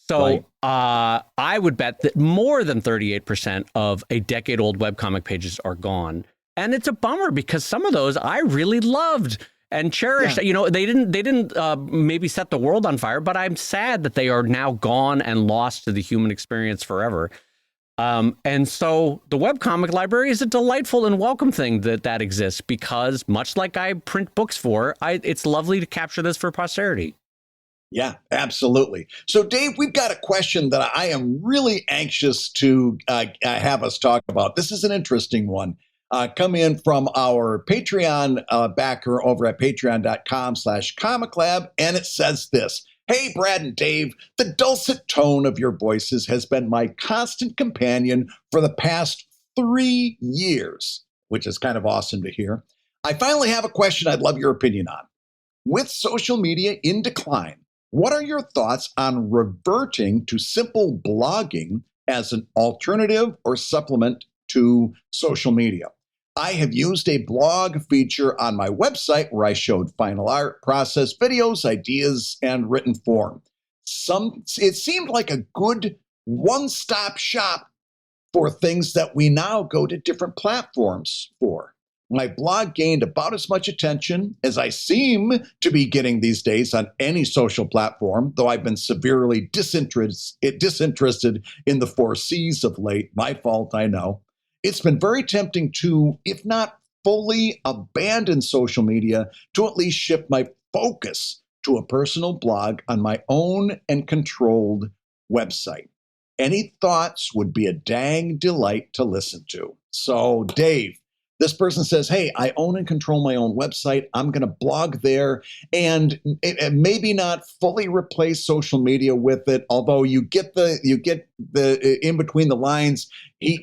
So I would bet that more than 38% of a decade-old webcomic pages are gone. And it's a bummer because some of those I really loved and cherished. You know, they didn't maybe set the world on fire, but I'm sad that they are now gone and lost to the human experience forever. And so the webcomic library is a delightful and welcome thing that exists because much like I print books for, it's lovely to capture this for posterity. Yeah, absolutely. So, Dave, we've got a question that I am really anxious to have us talk about. This is an interesting one. Come in from our Patreon backer over at patreon.com/comiclab. And it says this. Hey, Brad and Dave, the dulcet tone of your voices has been my constant companion for the past 3 years, which is kind of awesome to hear. I finally have a question I'd love your opinion on. With social media in decline, what are your thoughts on reverting to simple blogging as an alternative or supplement to social media? I have used a blog feature on my website where I showed final art, process, videos, ideas, and written form. It seemed like a good one-stop shop for things that we now go to different platforms for. My blog gained about as much attention as I seem to be getting these days on any social platform, though I've been severely disinterested in the 4 C's of late. My fault, I know. It's been very tempting to, if not fully abandon social media, to at least shift my focus to a personal blog on my own and controlled website. Any thoughts would be a dang delight to listen to. So, Dave, this person says, hey, I own and control my own website. I'm going to blog there and maybe not fully replace social media with it. Although you get the in between the lines,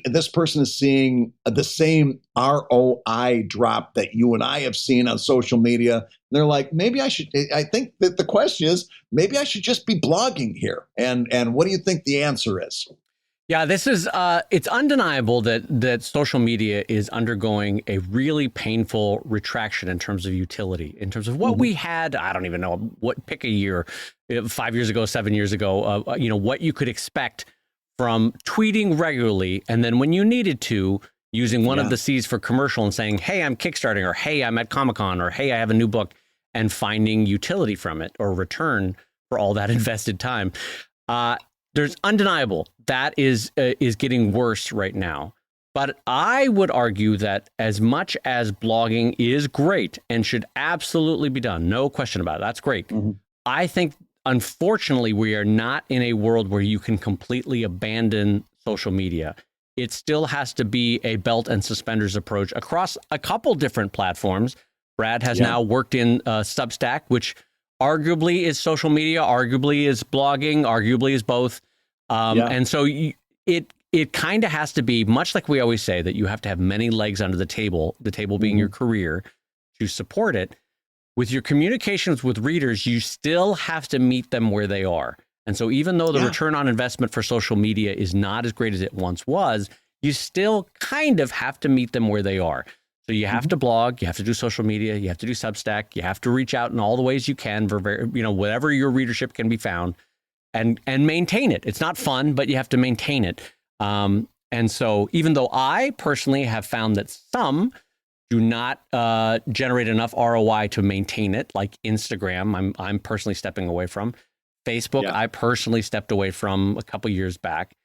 this person is seeing the same ROI drop that you and I have seen on social media. And they're like, I think that the question is, maybe I should just be blogging here. And what do you think the answer is? Yeah, this is, it's undeniable that social media is undergoing a really painful retraction in terms of utility, in terms of what we had, I don't even know, pick a year, 5 years ago, 7 years ago, what you could expect from tweeting regularly. And then when you needed to, using one of the C's for commercial and saying, hey, I'm kickstarting, or hey, I'm at Comic-Con, or hey, I have a new book, and finding utility from it or return for all that invested time. There's undeniable that is getting worse right now. But I would argue that as much as blogging is great and should absolutely be done, no question about it, that's great. I think, unfortunately, we are not in a world where you can completely abandon social media. it still has to be a belt and suspenders approach across a couple different platforms. Brad has now worked in Substack, which arguably is social media, arguably is blogging, arguably is both. And so it kind of has to be, much like we always say, that you have to have many legs under the table being your career, to support it. With your communications with readers, you still have to meet them where they are. And so even though the return on investment for social media is not as great as it once was, you still kind of have to meet them where they are. So you have to blog, you have to do social media, you have to do Substack, you have to reach out in all the ways you can for, whatever your readership can be found, and maintain it. It's not fun, but you have to maintain it. And so even though I personally have found that some do not generate enough ROI to maintain it, like Instagram, I'm personally stepping away from. Facebook, I personally stepped away from a couple years back.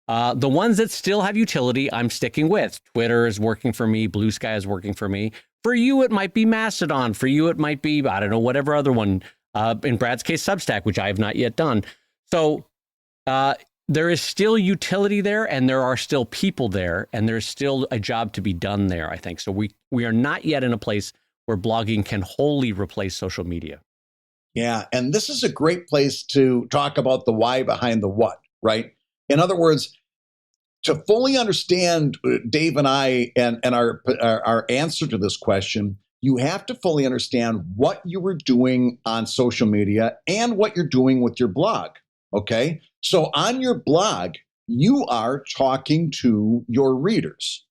The ones that still have utility, I'm sticking with. Twitter is working for me. Blue Sky is working for me. For you, it might be Mastodon. For you, it might be, I don't know, whatever other one. In Brad's case, Substack, which I have not yet done. So there is still utility there, and there are still people there, and there's still a job to be done there, I think. So we are not yet in a place where blogging can wholly replace social media. Yeah, and this is a great place to talk about the why behind the what, right? In other words, to fully understand Dave and I and our answer to this question, you have to fully understand what you were doing on social media and what you're doing with your blog, okay? So on your blog, you are talking to your readers,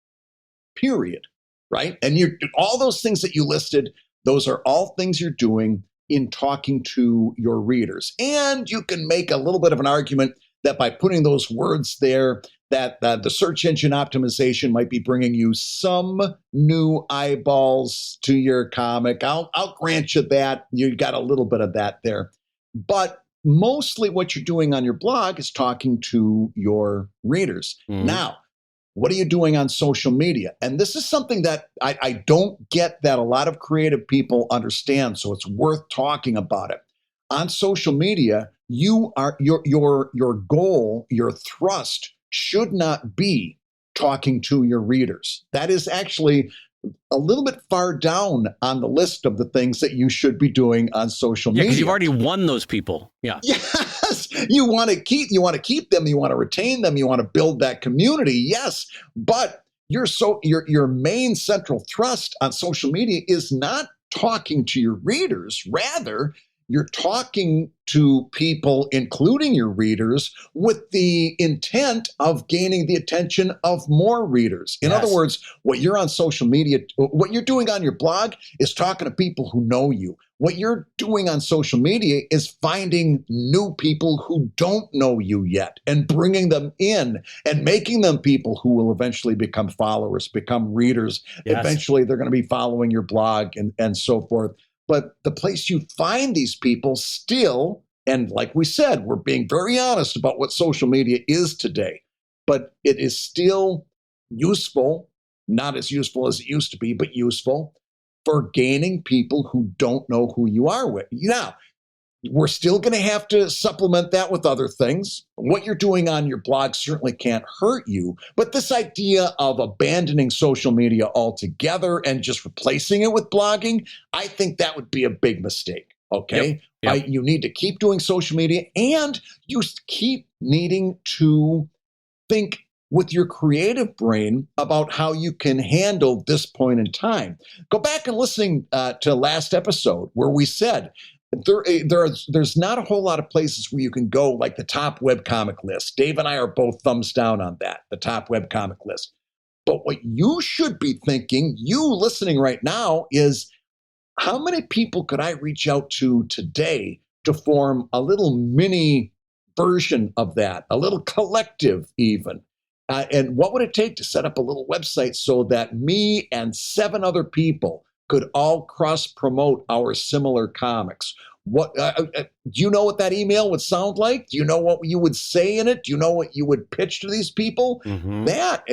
period, right? And all those things that you listed, those are all things you're doing in talking to your readers. And you can make a little bit of an argument that by putting those words there, that the search engine optimization might be bringing you some new eyeballs to your comic. I'll grant you that. You got a little bit of that there. But mostly what you're doing on your blog is talking to your readers. Now, what are you doing on social media? And this is something that I don't get that a lot of creative people understand, so it's worth talking about it. On social media, you are your goal, your thrust should not be talking to your readers. That is actually a little bit far down on the list of the things that you should be doing on social media. Because you've already won those people. Yeah. Yes, you want to keep them, you want to retain them, you want to build that community. Yes, but your main central thrust on social media is not talking to your readers. Rather, you're talking to people, including your readers, with the intent of gaining the attention of more readers. In other words, what you're on social media, what you're doing on your blog is talking to people who know you. What you're doing on social media is finding new people who don't know you yet and bringing them in and making them people who will eventually become followers, become readers. Eventually, they're going to be following your blog and so forth. But the place you find these people still, and like we said, we're being very honest about what social media is today, but it is still useful, not as useful as it used to be, but useful for gaining people who don't know who you are with. Now, we're still going to have to supplement that with other things. What you're doing on your blog certainly can't hurt you, but this idea of abandoning social media altogether and just replacing it with blogging, I think that would be a big mistake, okay? Yep. You need to keep doing social media, and you keep needing to think with your creative brain about how you can handle this point in time. Go back and listen to last episode where we said, there's not a whole lot of places where you can go, like the top webcomic list. Dave and I are both thumbs down on that, the top webcomic list. But what you should be thinking, you listening right now, is how many people could I reach out to today to form a little mini version of that, a little collective even? And what would it take to set up a little website so that me and 7 other people could all cross-promote our similar comics? What do you know what that email would sound like? Do you know what you would say in it? Do you know what you would pitch to these people? That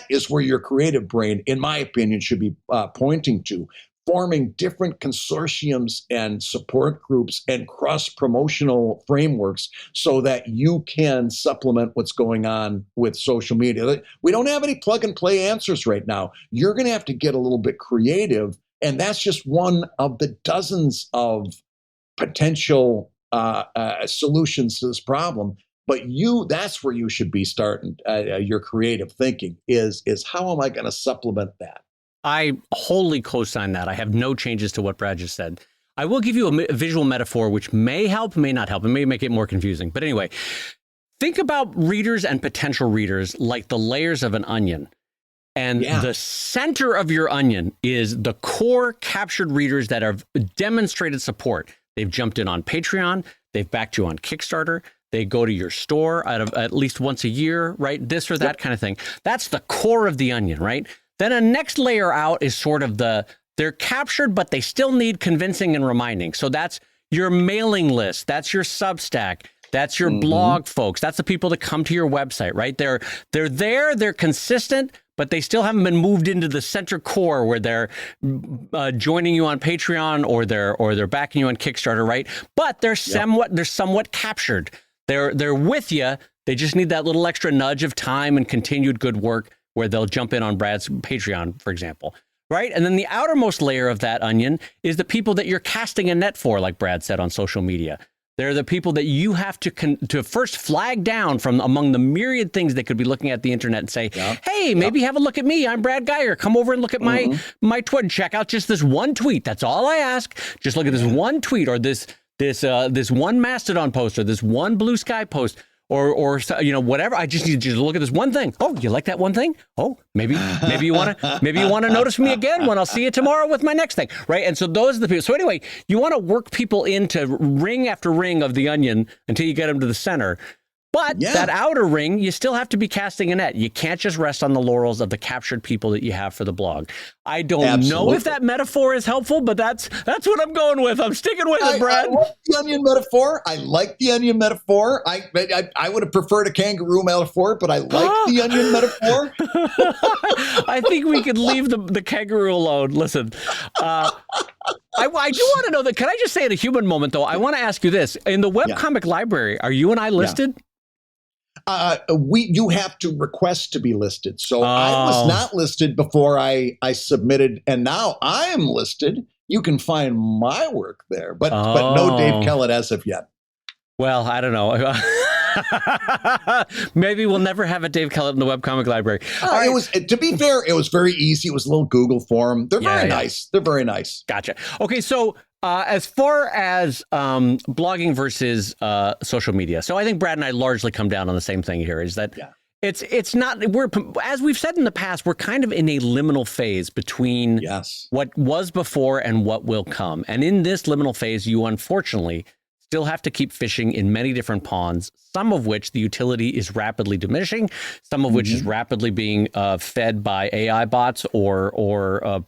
is where your creative brain, in my opinion, should be pointing to. forming different consortiums and support groups and cross-promotional frameworks so that you can supplement what's going on with social media. We don't have any plug-and-play answers right now. You're going to have to get a little bit creative, and that's just one of the dozens of potential solutions to this problem. But that's where you should be starting your creative thinking is how am I going to supplement that? I wholly co-sign that. I have no changes to what Brad just said. I will give you a visual metaphor, which may help, may not help. It may make it more confusing. But anyway, think about readers and potential readers like the layers of an onion. And the center of your onion is the core captured readers that have demonstrated support. They've jumped in on Patreon. They've backed you on Kickstarter. They go to your store at least once a year, right? This or that kind of thing. That's the core of the onion, right? Then a next layer out is sort of they're captured, but they still need convincing and reminding. So that's your mailing list. That's your Substack. That's your blog folks. That's the people that come to your website, right? They're there, they're consistent, but they still haven't been moved into the center core where they're joining you on Patreon or they're backing you on Kickstarter, right? But they're somewhat captured. They're with you. They just need that little extra nudge of time and continued good work where they'll jump in on Brad's Patreon, for example, right? And then the outermost layer of that onion is the people that you're casting a net for, like Brad said on social media. They're the people that you have to first flag down from among the myriad things they could be looking at the internet and say, hey, maybe have a look at me. I'm Brad Geiger. Come over and look at my Twitter. Check out just this one tweet. That's all I ask. Just look at this one tweet or this one Mastodon post or this one Blue Sky post. Or whatever. I just need you to look at this one thing. Oh, you like that one thing? Oh, maybe you want to notice me again when I'll see you tomorrow with my next thing, right? And so those are the people. So anyway, you want to work people into ring after ring of the onion until you get them to the center. But that outer ring, you still have to be casting a net. You can't just rest on the laurels of the captured people that you have for the blog. I don't know if that metaphor is helpful, but that's what I'm going with. I'm sticking with it, Brad. I like the onion metaphor. I like the onion metaphor. I would have preferred a kangaroo metaphor, but I like the onion metaphor. I think we could leave the kangaroo alone. Listen, I do want to know that. Can I just say at a human moment, though, I want to ask you this. In the webcomic library, are you and I listed? You have to request to be listed. So I was not listed before I submitted, and now I am listed. You can find my work there, but no Dave Kellett as of yet. Well, I don't know. Maybe we'll never have a Dave Kellett in the webcomic library. It was, to be fair, it was very easy. It was a little Google form. They're very nice. They're very nice. Gotcha. Okay, so as far as blogging versus social media, so I think Brad and I largely come down on the same thing here, is that it's not, as we've said in the past, we're kind of in a liminal phase between what was before and what will come. And in this liminal phase, you unfortunately still have to keep fishing in many different ponds, some of which the utility is rapidly diminishing, some of which is rapidly being fed by AI bots or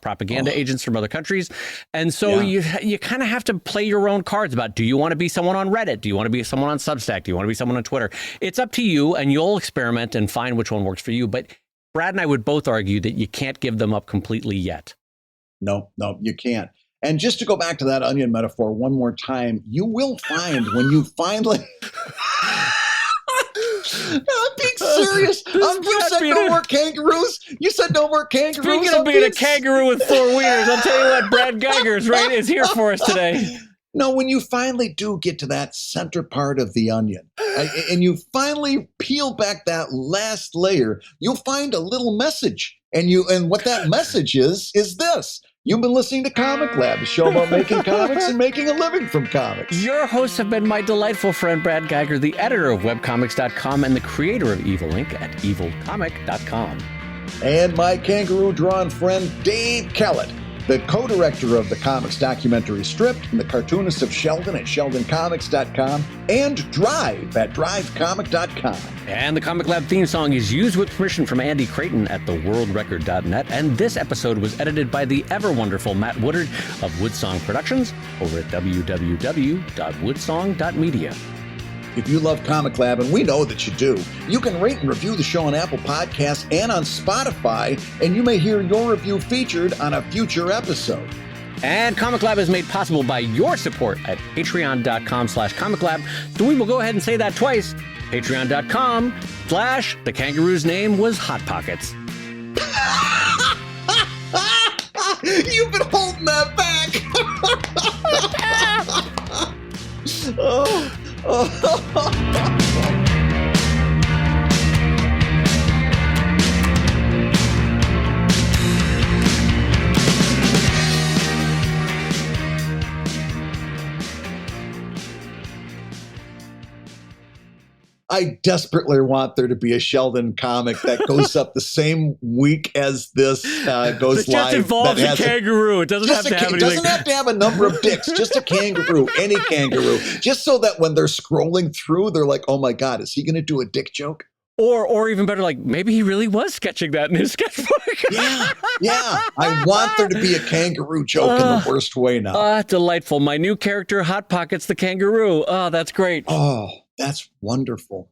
propaganda agents from other countries. And so you kind of have to play your own cards about, do you want to be someone on Reddit? Do you want to be someone on Substack? Do you want to be someone on Twitter? It's up to you, and you'll experiment and find which one works for you. But Brad and I would both argue that you can't give them up completely yet. No, you can't. And just to go back to that onion metaphor one more time, you will find when you finally... I'm being serious. You said no more kangaroos. You said no more kangaroos. Speaking of being a kangaroo with 4 wieners, I'll tell you what, Brad Geiger's is here for us today. No, when you finally do get to that center part of the onion, and you finally peel back that last layer, you'll find a little message. And what that message is this. You've been listening to Comic Lab, a show about making comics and making a living from comics. Your hosts have been my delightful friend, Brad Geiger, the editor of webcomics.com and the creator of Evil Inc. at evilcomic.com. And my kangaroo-drawn friend, Dave Kellett, the co-director of the comics documentary Stripped and the cartoonist of Sheldon at sheldoncomics.com and Drive at drivecomic.com. And the Comic Lab theme song is used with permission from Andy Creighton at theworldrecord.net. And this episode was edited by the ever-wonderful Matt Woodard of Woodsong Productions over at www.woodsong.media. If you love Comic Lab, and we know that you do, you can rate and review the show on Apple Podcasts and on Spotify, and you may hear your review featured on a future episode. And Comic Lab is made possible by your support at patreon.com/comiclab. So we will go ahead and say that twice. Patreon.com/the kangaroo's name was Hot Pockets. You've been holding that back. I desperately want there to be a Sheldon comic that goes up the same week as this goes It live. just involves a kangaroo. It doesn't have to have anything. It doesn't have to have a number of dicks. Just a kangaroo, any kangaroo. Just so that when they're scrolling through, they're like, "Oh my God, is he going to do a dick joke?" Or even better, like maybe he really was sketching that in his sketchbook. Yeah. I want there to be a kangaroo joke in the worst way now. Delightful. My new character, Hot Pockets the kangaroo. Oh, that's great. Oh, that's wonderful.